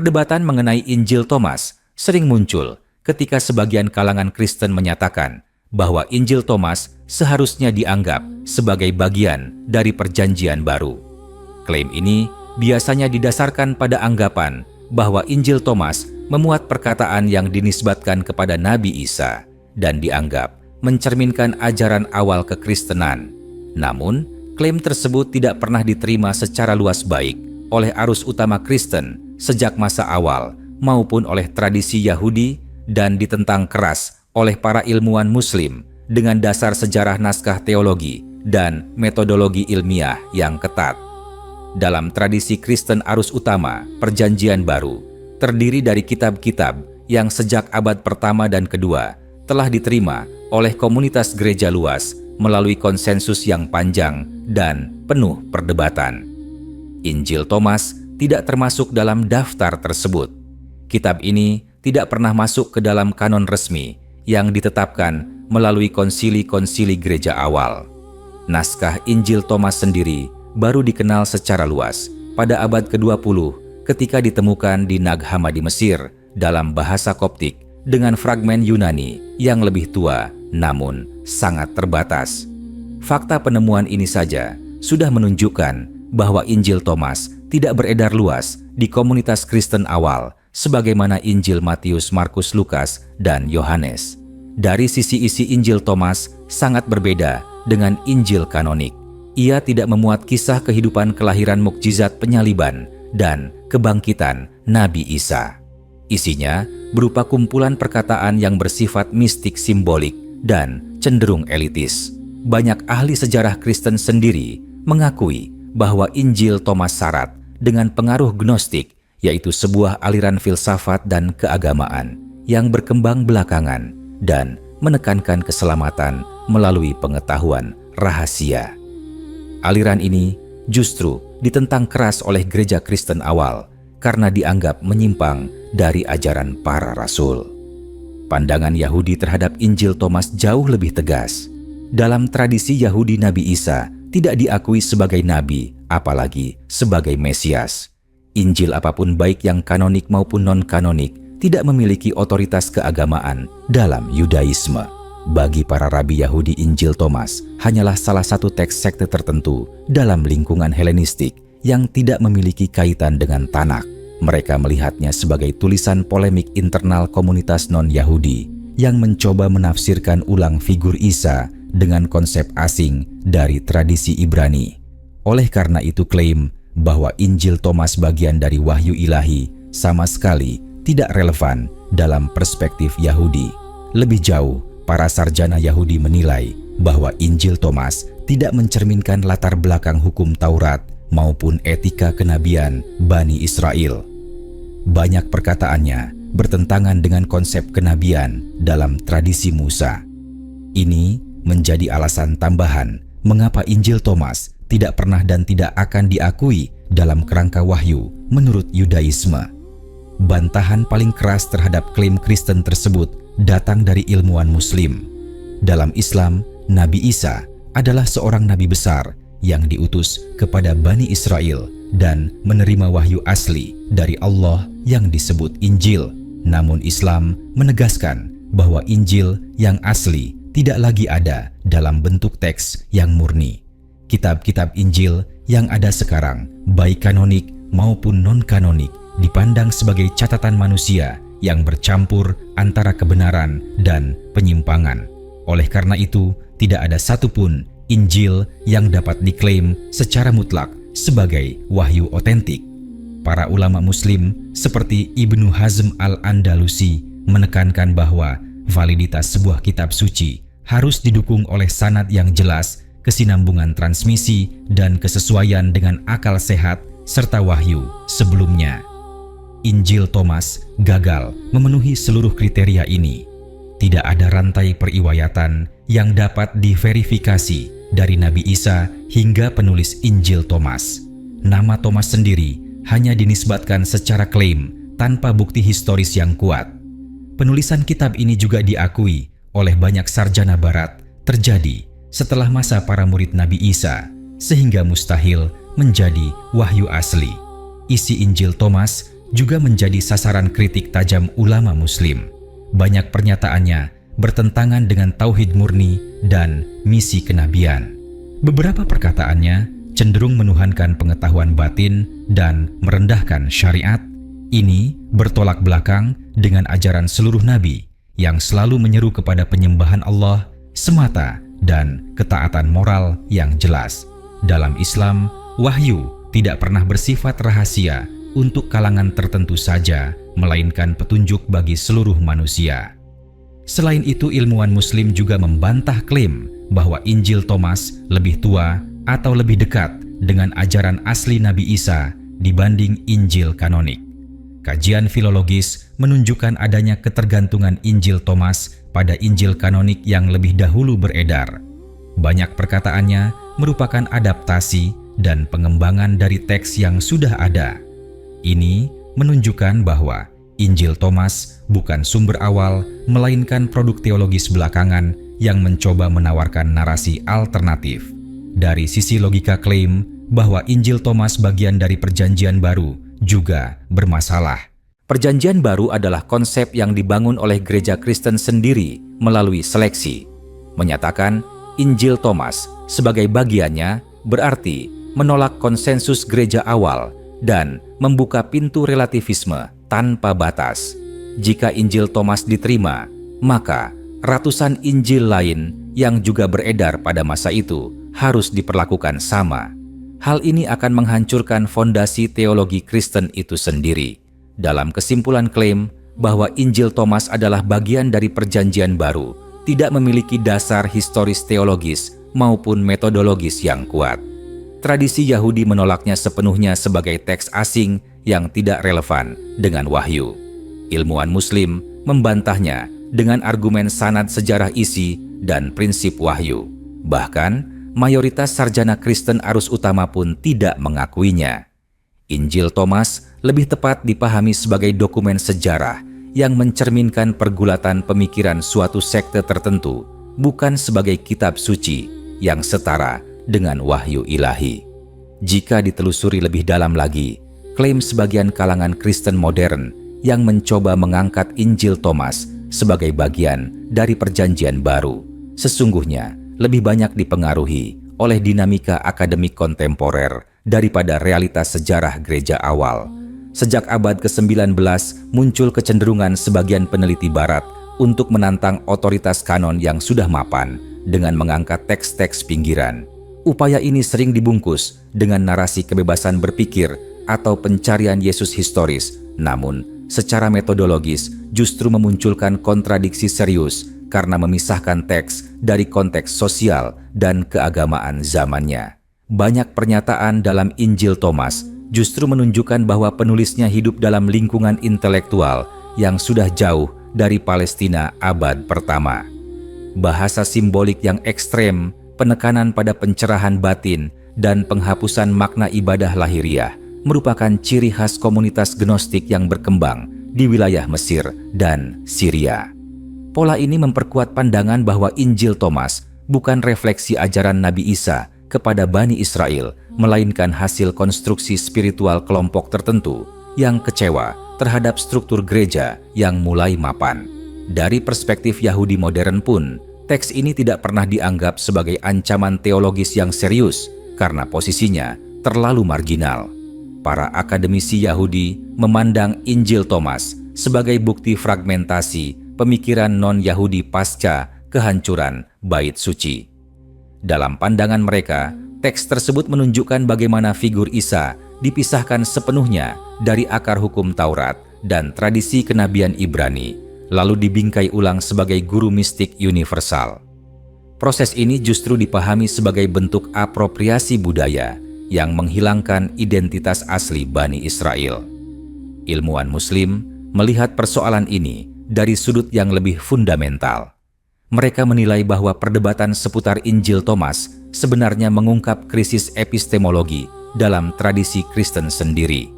Perdebatan mengenai Injil Thomas sering muncul ketika sebagian kalangan Kristen menyatakan bahwa Injil Thomas seharusnya dianggap sebagai bagian dari Perjanjian Baru. Klaim ini biasanya didasarkan pada anggapan bahwa Injil Thomas memuat perkataan yang dinisbatkan kepada Nabi Isa dan dianggap mencerminkan ajaran awal kekristenan. Namun, klaim tersebut tidak pernah diterima secara luas baik oleh arus utama Kristen sejak masa awal maupun oleh tradisi Yahudi dan ditentang keras oleh para ilmuwan Muslim dengan dasar sejarah naskah teologi dan metodologi ilmiah yang ketat. Dalam tradisi Kristen arus utama, Perjanjian Baru terdiri dari kitab-kitab yang sejak abad pertama dan kedua telah diterima oleh komunitas gereja luas melalui konsensus yang panjang dan penuh perdebatan. Injil Thomas tidak termasuk dalam daftar tersebut. Kitab ini tidak pernah masuk ke dalam kanon resmi yang ditetapkan melalui konsili-konsili gereja awal. Naskah Injil Thomas sendiri baru dikenal secara luas pada abad ke-20 ketika ditemukan di Nag Hammadi Mesir dalam bahasa Koptik dengan fragmen Yunani yang lebih tua namun sangat terbatas. Fakta penemuan ini saja sudah menunjukkan bahwa Injil Thomas tidak beredar luas di komunitas Kristen awal sebagaimana Injil Matius, Markus, Lukas, dan Yohanes. Dari sisi isi Injil Thomas sangat berbeda dengan Injil kanonik. Ia tidak memuat kisah kehidupan kelahiran mukjizat penyaliban dan kebangkitan Nabi Isa. Isinya berupa kumpulan perkataan yang bersifat mistik simbolik dan cenderung elitis. Banyak ahli sejarah Kristen sendiri mengakui bahwa Injil Thomas syarat dengan pengaruh Gnostik, yaitu sebuah aliran filsafat dan keagamaan yang berkembang belakangan dan menekankan keselamatan melalui pengetahuan rahasia. Aliran ini justru ditentang keras oleh gereja Kristen awal karena dianggap menyimpang dari ajaran para rasul. Pandangan Yahudi terhadap Injil Thomas jauh lebih tegas. Dalam tradisi Yahudi, Nabi Isa tidak diakui sebagai nabi, apalagi sebagai Mesias. Injil apapun baik yang kanonik maupun non-kanonik tidak memiliki otoritas keagamaan dalam Yudaisme. Bagi para rabi Yahudi, Injil Thomas hanyalah salah satu teks sekte tertentu dalam lingkungan Helenistik yang tidak memiliki kaitan dengan Tanakh. Mereka melihatnya sebagai tulisan polemik internal komunitas non-Yahudi yang mencoba menafsirkan ulang figur Isa dengan konsep asing dari tradisi Ibrani. Oleh karena itu, klaim bahwa Injil Thomas bagian dari wahyu ilahi sama sekali tidak relevan dalam perspektif Yahudi. Lebih jauh, para sarjana Yahudi menilai bahwa Injil Thomas tidak mencerminkan latar belakang hukum Taurat maupun etika kenabian Bani Israel. Banyak perkataannya bertentangan dengan konsep kenabian dalam tradisi Musa. Ini menjadi alasan tambahan mengapa Injil Thomas tidak pernah dan tidak akan diakui dalam kerangka wahyu menurut Yudaisme. Bantahan paling keras terhadap klaim Kristen tersebut datang dari ilmuwan Muslim. Dalam Islam, Nabi Isa adalah seorang nabi besar yang diutus kepada Bani Israel dan menerima wahyu asli dari Allah yang disebut Injil. Namun Islam menegaskan bahwa Injil yang asli tidak lagi ada dalam bentuk teks yang murni. Kitab-kitab Injil yang ada sekarang, baik kanonik maupun non-kanonik, dipandang sebagai catatan manusia yang bercampur antara kebenaran dan penyimpangan. Oleh karena itu, tidak ada satupun Injil yang dapat diklaim secara mutlak sebagai wahyu otentik. Para ulama Muslim seperti Ibnu Hazm al-Andalusi menekankan bahwa validitas sebuah kitab suci harus didukung oleh sanad yang jelas, kesinambungan transmisi, dan kesesuaian dengan akal sehat serta wahyu sebelumnya. Injil Thomas gagal memenuhi seluruh kriteria ini. Tidak ada rantai periwayatan yang dapat diverifikasi dari Nabi Isa hingga penulis Injil Thomas. Nama Thomas sendiri hanya dinisbatkan secara klaim tanpa bukti historis yang kuat. Penulisan kitab ini juga diakui oleh banyak sarjana barat terjadi setelah masa para murid Nabi Isa, sehingga mustahil menjadi wahyu asli. Isi Injil Thomas juga menjadi sasaran kritik tajam ulama Muslim. Banyak pernyataannya bertentangan dengan tauhid murni dan misi kenabian. Beberapa perkataannya cenderung menuhankan pengetahuan batin dan merendahkan syariat. Ini bertolak belakang dengan ajaran seluruh nabi yang selalu menyeru kepada penyembahan Allah semata dan ketaatan moral yang jelas. Dalam Islam, wahyu tidak pernah bersifat rahasia untuk kalangan tertentu saja, melainkan petunjuk bagi seluruh manusia. Selain itu, ilmuwan Muslim juga membantah klaim bahwa Injil Thomas lebih tua atau lebih dekat dengan ajaran asli Nabi Isa dibanding Injil kanonik. Kajian filologis menunjukkan adanya ketergantungan Injil Thomas pada Injil kanonik yang lebih dahulu beredar. Banyak perkataannya merupakan adaptasi dan pengembangan dari teks yang sudah ada. Ini menunjukkan bahwa Injil Thomas bukan sumber awal, melainkan produk teologis belakangan yang mencoba menawarkan narasi alternatif. Dari sisi logika, klaim bahwa Injil Thomas bagian dari Perjanjian Baru juga bermasalah. Perjanjian Baru adalah konsep yang dibangun oleh gereja Kristen sendiri melalui seleksi. Menyatakan Injil Thomas sebagai bagiannya berarti menolak konsensus gereja awal dan membuka pintu relativisme tanpa batas. Jika Injil Thomas diterima, maka ratusan Injil lain yang juga beredar pada masa itu harus diperlakukan sama. Hal ini akan menghancurkan fondasi teologi Kristen itu sendiri. Dalam kesimpulan, klaim bahwa Injil Thomas adalah bagian dari Perjanjian Baru tidak memiliki dasar historis teologis maupun metodologis yang kuat. Tradisi Yahudi menolaknya sepenuhnya sebagai teks asing yang tidak relevan dengan wahyu. Ilmuwan Muslim membantahnya dengan argumen sanad sejarah isi dan prinsip wahyu. Bahkan, mayoritas sarjana Kristen arus utama pun tidak mengakuinya. Injil Thomas lebih tepat dipahami sebagai dokumen sejarah yang mencerminkan pergulatan pemikiran suatu sekte tertentu, bukan sebagai kitab suci yang setara dengan wahyu ilahi. Jika ditelusuri lebih dalam lagi, klaim sebagian kalangan Kristen modern yang mencoba mengangkat Injil Thomas sebagai bagian dari Perjanjian Baru sesungguhnya lebih banyak dipengaruhi oleh dinamika akademik kontemporer daripada realitas sejarah gereja awal. Sejak abad ke-19 muncul kecenderungan sebagian peneliti barat untuk menantang otoritas kanon yang sudah mapan dengan mengangkat teks-teks pinggiran. Upaya ini sering dibungkus dengan narasi kebebasan berpikir atau pencarian Yesus historis, namun secara metodologis justru memunculkan kontradiksi serius karena memisahkan teks dari konteks sosial dan keagamaan zamannya. Banyak pernyataan dalam Injil Thomas justru menunjukkan bahwa penulisnya hidup dalam lingkungan intelektual yang sudah jauh dari Palestina abad pertama. Bahasa simbolik yang ekstrem, penekanan pada pencerahan batin, dan penghapusan makna ibadah lahiriah merupakan ciri khas komunitas Gnostik yang berkembang di wilayah Mesir dan Syria. Pola ini memperkuat pandangan bahwa Injil Thomas bukan refleksi ajaran Nabi Isa kepada Bani Israel, melainkan hasil konstruksi spiritual kelompok tertentu yang kecewa terhadap struktur gereja yang mulai mapan. Dari perspektif Yahudi modern pun, teks ini tidak pernah dianggap sebagai ancaman teologis yang serius karena posisinya terlalu marginal. Para akademisi Yahudi memandang Injil Thomas sebagai bukti fragmentasi pemikiran non-Yahudi pasca kehancuran Bait Suci. Dalam pandangan mereka, teks tersebut menunjukkan bagaimana figur Isa dipisahkan sepenuhnya dari akar hukum Taurat dan tradisi kenabian Ibrani, lalu dibingkai ulang sebagai guru mistik universal. Proses ini justru dipahami sebagai bentuk apropriasi budaya yang menghilangkan identitas asli Bani Israel. Ilmuwan Muslim melihat persoalan ini dari sudut yang lebih fundamental. Mereka menilai bahwa perdebatan seputar Injil Thomas sebenarnya mengungkap krisis epistemologi dalam tradisi Kristen sendiri.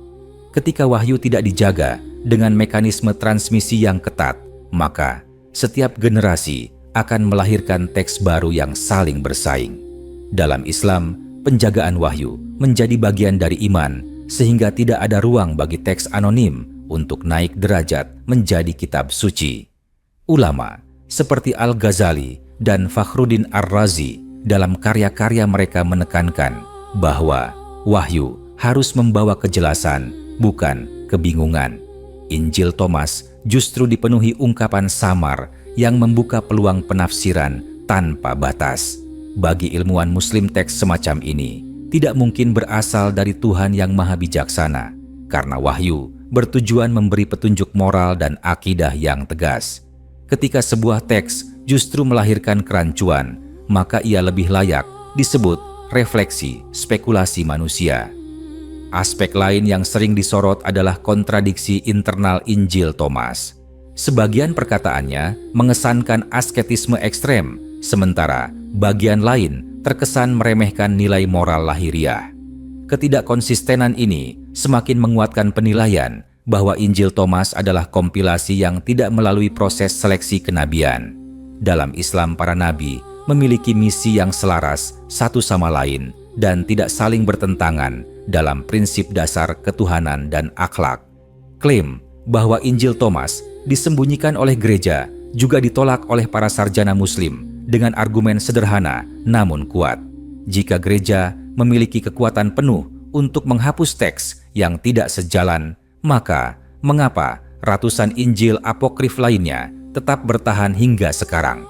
Ketika wahyu tidak dijaga dengan mekanisme transmisi yang ketat, maka setiap generasi akan melahirkan teks baru yang saling bersaing. Dalam Islam, penjagaan wahyu menjadi bagian dari iman sehingga tidak ada ruang bagi teks anonim untuk naik derajat menjadi kitab suci. Ulama seperti Al-Ghazali dan Fakhruddin Ar-Razi dalam karya-karya mereka menekankan bahwa wahyu harus membawa kejelasan, bukan kebingungan. Injil Thomas justru dipenuhi ungkapan samar yang membuka peluang penafsiran tanpa batas. Bagi ilmuwan Muslim, teks semacam ini tidak mungkin berasal dari Tuhan yang Maha Bijaksana, karena wahyu bertujuan memberi petunjuk moral dan akidah yang tegas. Ketika sebuah teks justru melahirkan kerancuan, maka ia lebih layak disebut refleksi spekulasi manusia. Aspek lain yang sering disorot adalah kontradiksi internal Injil Thomas. Sebagian perkataannya mengesankan asketisme ekstrem, sementara bagian lain terkesan meremehkan nilai moral lahiriah. Ketidakkonsistenan ini semakin menguatkan penilaian bahwa Injil Thomas adalah kompilasi yang tidak melalui proses seleksi kenabian. Dalam Islam, para nabi memiliki misi yang selaras satu sama lain dan tidak saling bertentangan dalam prinsip dasar ketuhanan dan akhlak. Klaim bahwa Injil Thomas disembunyikan oleh gereja juga ditolak oleh para sarjana Muslim dengan argumen sederhana namun kuat. Jika gereja memiliki kekuatan penuh untuk menghapus teks yang tidak sejalan, maka mengapa ratusan Injil apokrif lainnya tetap bertahan hingga sekarang?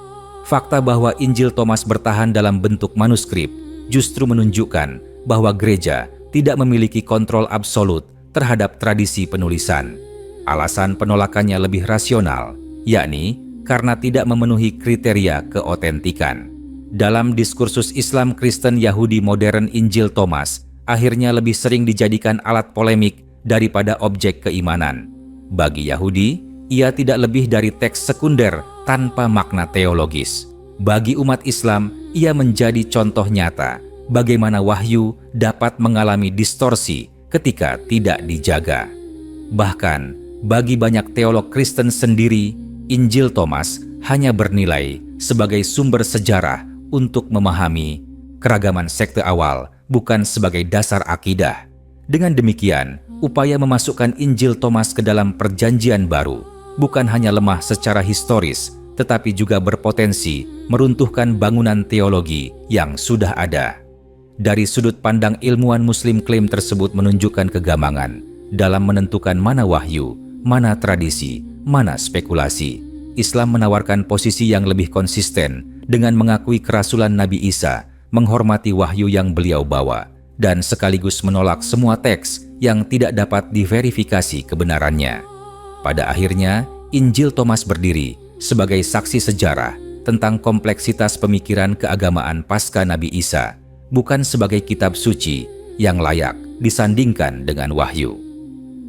Fakta bahwa Injil Thomas bertahan dalam bentuk manuskrip justru menunjukkan bahwa gereja tidak memiliki kontrol absolut terhadap tradisi penulisan. Alasan penolakannya lebih rasional, yakni karena tidak memenuhi kriteria keotentikan. Dalam diskursus Islam Kristen Yahudi modern, Injil Thomas akhirnya lebih sering dijadikan alat polemik daripada objek keimanan. Bagi Yahudi, ia tidak lebih dari teks sekunder tanpa makna teologis. Bagi umat Islam, ia menjadi contoh nyata bagaimana wahyu dapat mengalami distorsi ketika tidak dijaga. Bahkan, bagi banyak teolog Kristen sendiri, Injil Thomas hanya bernilai sebagai sumber sejarah untuk memahami keragaman sekte awal, bukan sebagai dasar akidah. Dengan demikian, upaya memasukkan Injil Thomas ke dalam Perjanjian Baru bukan hanya lemah secara historis, tetapi juga berpotensi meruntuhkan bangunan teologi yang sudah ada. Dari sudut pandang ilmuwan Muslim, klaim tersebut menunjukkan kegambangan dalam menentukan mana wahyu, mana tradisi, mana spekulasi. Islam menawarkan posisi yang lebih konsisten dengan mengakui kerasulan Nabi Isa, menghormati wahyu yang beliau bawa, dan sekaligus menolak semua teks yang tidak dapat diverifikasi kebenarannya. Pada akhirnya, Injil Thomas berdiri sebagai saksi sejarah tentang kompleksitas pemikiran keagamaan pasca Nabi Isa, bukan sebagai kitab suci yang layak disandingkan dengan wahyu.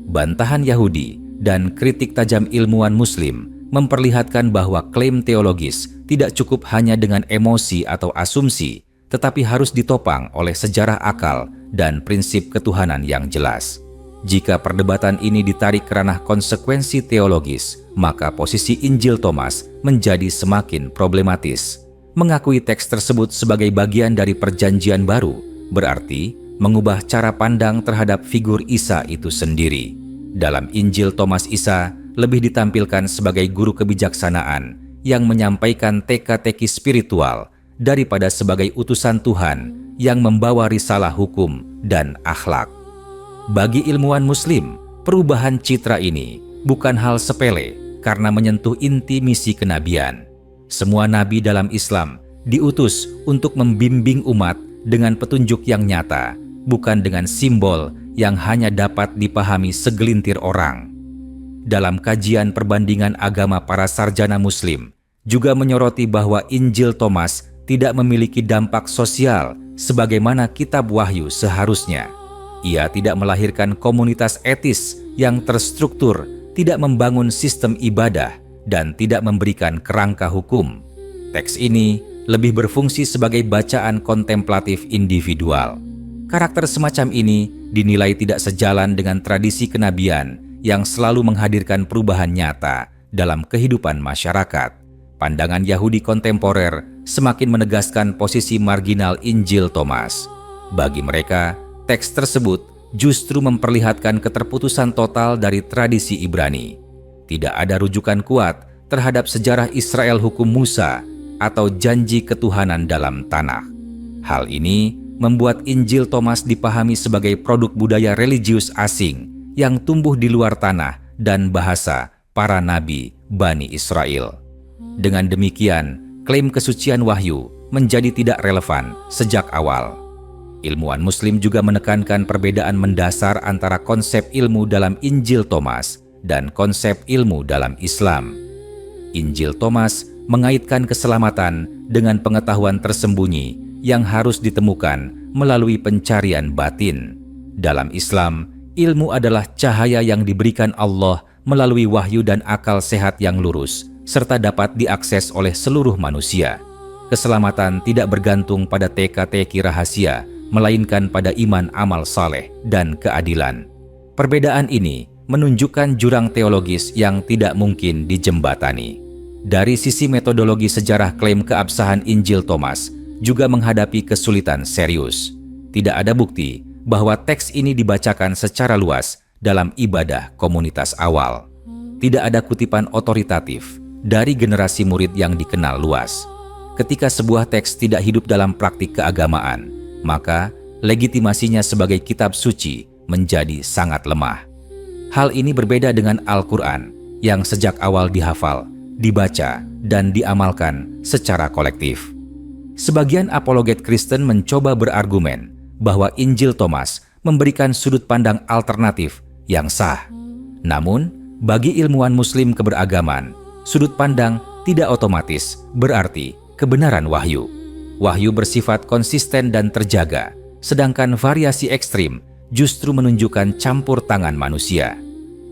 Bantahan Yahudi dan kritik tajam ilmuwan Muslim memperlihatkan bahwa klaim teologis tidak cukup hanya dengan emosi atau asumsi, tetapi harus ditopang oleh sejarah akal dan prinsip ketuhanan yang jelas. Jika perdebatan ini ditarik ke ranah konsekuensi teologis, maka posisi Injil Thomas menjadi semakin problematis. Mengakui teks tersebut sebagai bagian dari Perjanjian Baru berarti mengubah cara pandang terhadap figur Isa itu sendiri. Dalam Injil Thomas, Isa lebih ditampilkan sebagai guru kebijaksanaan yang menyampaikan teka-teki spiritual daripada sebagai utusan Tuhan yang membawa risalah hukum dan akhlak. Bagi ilmuwan Muslim, perubahan citra ini bukan hal sepele karena menyentuh inti misi kenabian. Semua nabi dalam Islam diutus untuk membimbing umat dengan petunjuk yang nyata, bukan dengan simbol yang hanya dapat dipahami segelintir orang. Dalam kajian perbandingan agama, para sarjana Muslim juga menyoroti bahwa Injil Thomas tidak memiliki dampak sosial sebagaimana kitab wahyu seharusnya. Ia tidak melahirkan komunitas etis yang terstruktur, tidak membangun sistem ibadah, dan tidak memberikan kerangka hukum. Teks ini lebih berfungsi sebagai bacaan kontemplatif individual. Karakter semacam ini dinilai tidak sejalan dengan tradisi kenabian yang selalu menghadirkan perubahan nyata dalam kehidupan masyarakat. Pandangan Yahudi kontemporer semakin menegaskan posisi marginal Injil Thomas. Bagi mereka, teks tersebut justru memperlihatkan keterputusan total dari tradisi Ibrani. Tidak ada rujukan kuat terhadap sejarah Israel hukum Musa atau janji ketuhanan dalam tanah. Hal ini membuat Injil Thomas dipahami sebagai produk budaya religius asing yang tumbuh di luar tanah dan bahasa para nabi Bani Israel. Dengan demikian, klaim kesucian wahyu menjadi tidak relevan sejak awal. Ilmuwan Muslim juga menekankan perbedaan mendasar antara konsep ilmu dalam Injil Thomas dan konsep ilmu dalam Islam. Injil Thomas mengaitkan keselamatan dengan pengetahuan tersembunyi yang harus ditemukan melalui pencarian batin. Dalam Islam, ilmu adalah cahaya yang diberikan Allah melalui wahyu dan akal sehat yang lurus, serta dapat diakses oleh seluruh manusia. Keselamatan tidak bergantung pada teka-teki rahasia, melainkan pada iman amal saleh dan keadilan. Perbedaan ini menunjukkan jurang teologis yang tidak mungkin dijembatani. Dari sisi metodologi, sejarah klaim keabsahan Injil Thomas juga menghadapi kesulitan serius. Tidak ada bukti bahwa teks ini dibacakan secara luas dalam ibadah komunitas awal. Tidak ada kutipan otoritatif dari generasi murid yang dikenal luas. Ketika sebuah teks tidak hidup dalam praktik keagamaan, maka legitimasinya sebagai kitab suci menjadi sangat lemah. Hal ini berbeda dengan Al-Quran yang sejak awal dihafal, dibaca, dan diamalkan secara kolektif. Sebagian apologet Kristen mencoba berargumen bahwa Injil Thomas memberikan sudut pandang alternatif yang sah. Namun, bagi ilmuwan Muslim keberagaman, sudut pandang tidak otomatis berarti kebenaran wahyu. Wahyu bersifat konsisten dan terjaga, sedangkan variasi ekstrim justru menunjukkan campur tangan manusia.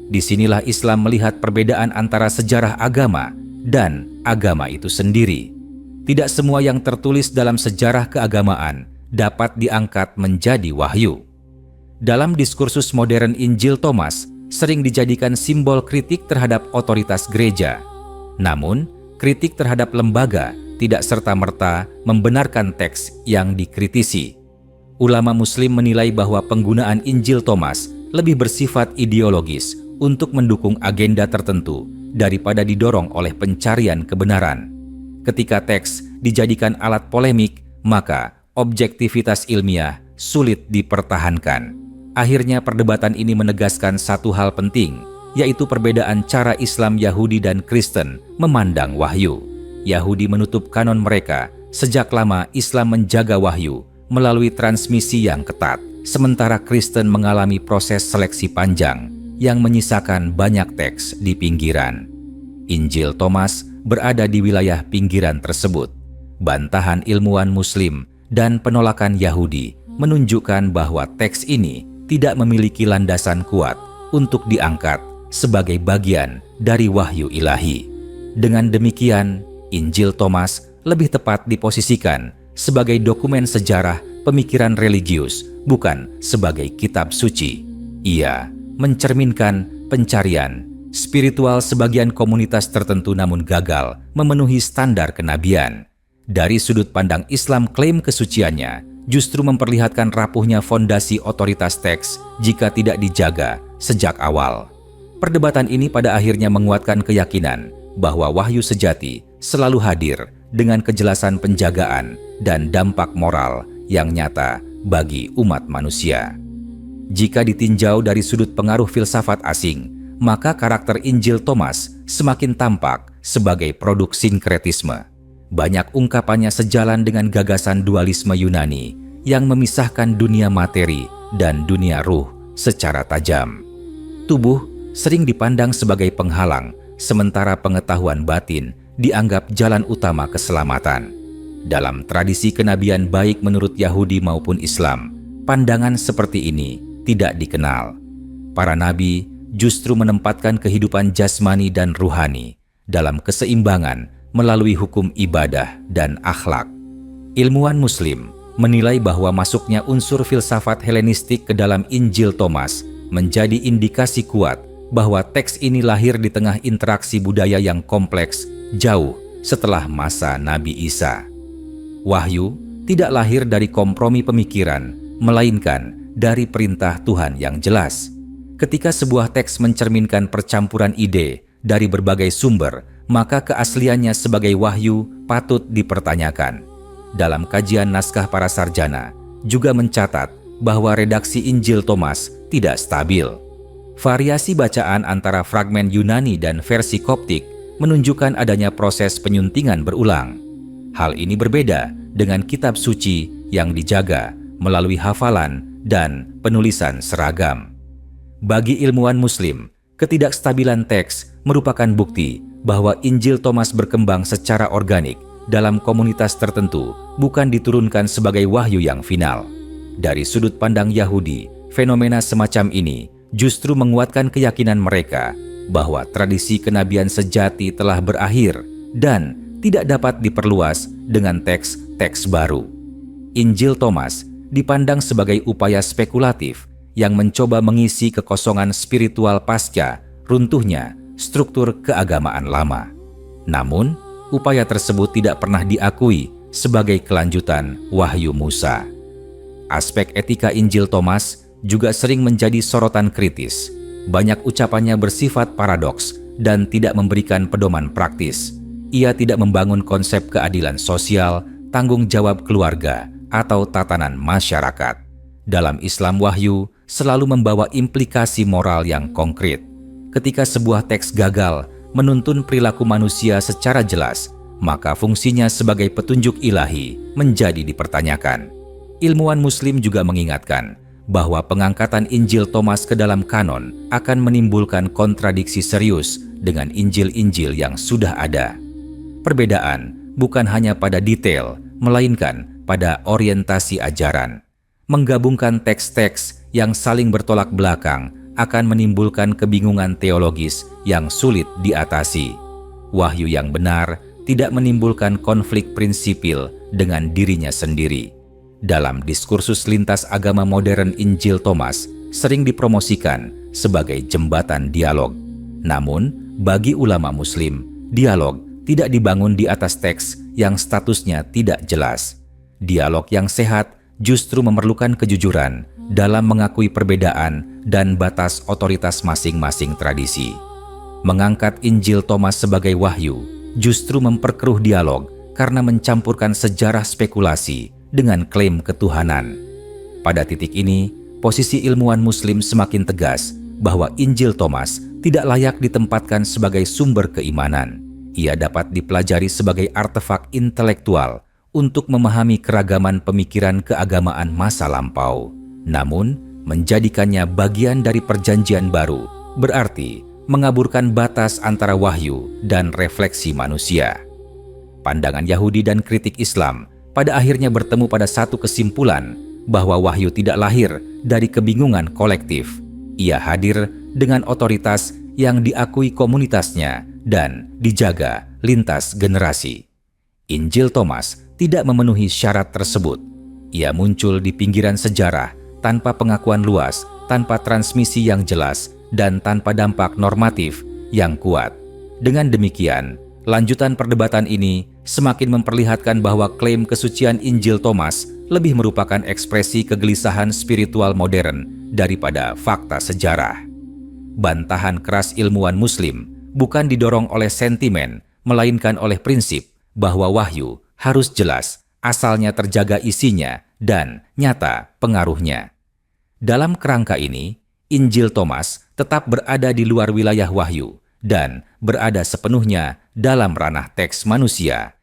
Disinilah Islam melihat perbedaan antara sejarah agama dan agama itu sendiri. Tidak semua yang tertulis dalam sejarah keagamaan dapat diangkat menjadi wahyu. Dalam diskursus modern, Injil Thomas sering dijadikan simbol kritik terhadap otoritas gereja. Namun, kritik terhadap lembaga tidak serta-merta membenarkan teks yang dikritisi. Ulama Muslim menilai bahwa penggunaan Injil Thomas lebih bersifat ideologis untuk mendukung agenda tertentu daripada didorong oleh pencarian kebenaran. Ketika teks dijadikan alat polemik, maka objektivitas ilmiah sulit dipertahankan. Akhirnya perdebatan ini menegaskan satu hal penting, yaitu perbedaan cara Islam, Yahudi, dan Kristen memandang wahyu. Yahudi menutup kanon mereka, sejak lama Islam menjaga wahyu melalui transmisi yang ketat, sementara Kristen mengalami proses seleksi panjang yang menyisakan banyak teks di pinggiran. Injil Thomas berada di wilayah pinggiran tersebut. Bantahan ilmuwan Muslim dan penolakan Yahudi menunjukkan bahwa teks ini tidak memiliki landasan kuat untuk diangkat sebagai bagian dari wahyu ilahi. Dengan demikian, Injil Thomas lebih tepat diposisikan sebagai dokumen sejarah pemikiran religius, bukan sebagai kitab suci. Ia mencerminkan pencarian spiritual sebagian komunitas tertentu, namun gagal memenuhi standar kenabian. Dari sudut pandang Islam, klaim kesuciannya justru memperlihatkan rapuhnya fondasi otoritas teks jika tidak dijaga sejak awal. Perdebatan ini pada akhirnya menguatkan keyakinan bahwa wahyu sejati selalu hadir dengan kejelasan penjagaan dan dampak moral yang nyata bagi umat manusia. Jika ditinjau dari sudut pengaruh filsafat asing, maka karakter Injil Thomas semakin tampak sebagai produk sinkretisme. Banyak ungkapannya sejalan dengan gagasan dualisme Yunani yang memisahkan dunia materi dan dunia ruh secara tajam. Tubuh sering dipandang sebagai penghalang, sementara pengetahuan batin dianggap jalan utama keselamatan. Dalam tradisi kenabian baik menurut Yahudi maupun Islam, pandangan seperti ini tidak dikenal. Para nabi justru menempatkan kehidupan jasmani dan ruhani dalam keseimbangan melalui hukum ibadah dan akhlak. Ilmuwan Muslim menilai bahwa masuknya unsur filsafat Helenistik ke dalam Injil Thomas menjadi indikasi kuat bahwa teks ini lahir di tengah interaksi budaya yang kompleks jauh setelah masa Nabi Isa. Wahyu tidak lahir dari kompromi pemikiran, melainkan dari perintah Tuhan yang jelas. Ketika sebuah teks mencerminkan percampuran ide dari berbagai sumber, maka keasliannya sebagai wahyu patut dipertanyakan. Dalam kajian naskah para sarjana, juga mencatat bahwa redaksi Injil Thomas tidak stabil. Variasi bacaan antara fragmen Yunani dan versi Koptik menunjukkan adanya proses penyuntingan berulang. Hal ini berbeda dengan kitab suci yang dijaga melalui hafalan dan penulisan seragam. Bagi ilmuwan Muslim, ketidakstabilan teks merupakan bukti bahwa Injil Thomas berkembang secara organik dalam komunitas tertentu, bukan diturunkan sebagai wahyu yang final. Dari sudut pandang Yahudi, fenomena semacam ini justru menguatkan keyakinan mereka bahwa tradisi kenabian sejati telah berakhir dan tidak dapat diperluas dengan teks-teks baru. Injil Thomas dipandang sebagai upaya spekulatif yang mencoba mengisi kekosongan spiritual pasca runtuhnya struktur keagamaan lama. Namun, upaya tersebut tidak pernah diakui sebagai kelanjutan Wahyu Musa. Aspek etika Injil Thomas juga sering menjadi sorotan kritis. Banyak ucapannya bersifat paradoks dan tidak memberikan pedoman praktis. Ia tidak membangun konsep keadilan sosial, tanggung jawab keluarga, atau tatanan masyarakat. Dalam Islam, wahyu selalu membawa implikasi moral yang konkret. Ketika sebuah teks gagal menuntun perilaku manusia secara jelas, maka fungsinya sebagai petunjuk ilahi menjadi dipertanyakan. Ilmuwan Muslim juga mengingatkan bahwa pengangkatan Injil Thomas ke dalam kanon akan menimbulkan kontradiksi serius dengan Injil-Injil yang sudah ada. Perbedaan bukan hanya pada detail, melainkan pada orientasi ajaran. Menggabungkan teks-teks yang saling bertolak belakang akan menimbulkan kebingungan teologis yang sulit diatasi. Wahyu yang benar tidak menimbulkan konflik prinsipil dengan dirinya sendiri. Dalam diskursus lintas agama modern, Injil Thomas sering dipromosikan sebagai jembatan dialog. Namun, bagi ulama Muslim, dialog tidak dibangun di atas teks yang statusnya tidak jelas. Dialog yang sehat justru memerlukan kejujuran dalam mengakui perbedaan dan batas otoritas masing-masing tradisi. Mengangkat Injil Thomas sebagai wahyu justru memperkeruh dialog karena mencampurkan sejarah spekulasi dengan klaim ketuhanan. Pada titik ini, posisi ilmuwan Muslim semakin tegas bahwa Injil Thomas tidak layak ditempatkan sebagai sumber keimanan. Ia dapat dipelajari sebagai artefak intelektual untuk memahami keragaman pemikiran keagamaan masa lampau. Namun, menjadikannya bagian dari perjanjian baru berarti mengaburkan batas antara wahyu dan refleksi manusia. Pandangan Yahudi dan kritik Islam pada akhirnya bertemu pada satu kesimpulan bahwa wahyu tidak lahir dari kebingungan kolektif. Ia hadir dengan otoritas yang diakui komunitasnya dan dijaga lintas generasi. Injil Thomas tidak memenuhi syarat tersebut. Ia muncul di pinggiran sejarah tanpa pengakuan luas, tanpa transmisi yang jelas, dan tanpa dampak normatif yang kuat. Dengan demikian, lanjutan perdebatan ini semakin memperlihatkan bahwa klaim kesucian Injil Thomas lebih merupakan ekspresi kegelisahan spiritual modern daripada fakta sejarah. Bantahan keras ilmuwan Muslim bukan didorong oleh sentimen, melainkan oleh prinsip bahwa wahyu harus jelas, asalnya terjaga isinya, dan nyata pengaruhnya. Dalam kerangka ini, Injil Thomas tetap berada di luar wilayah wahyu dan berada sepenuhnya dalam ranah teks manusia.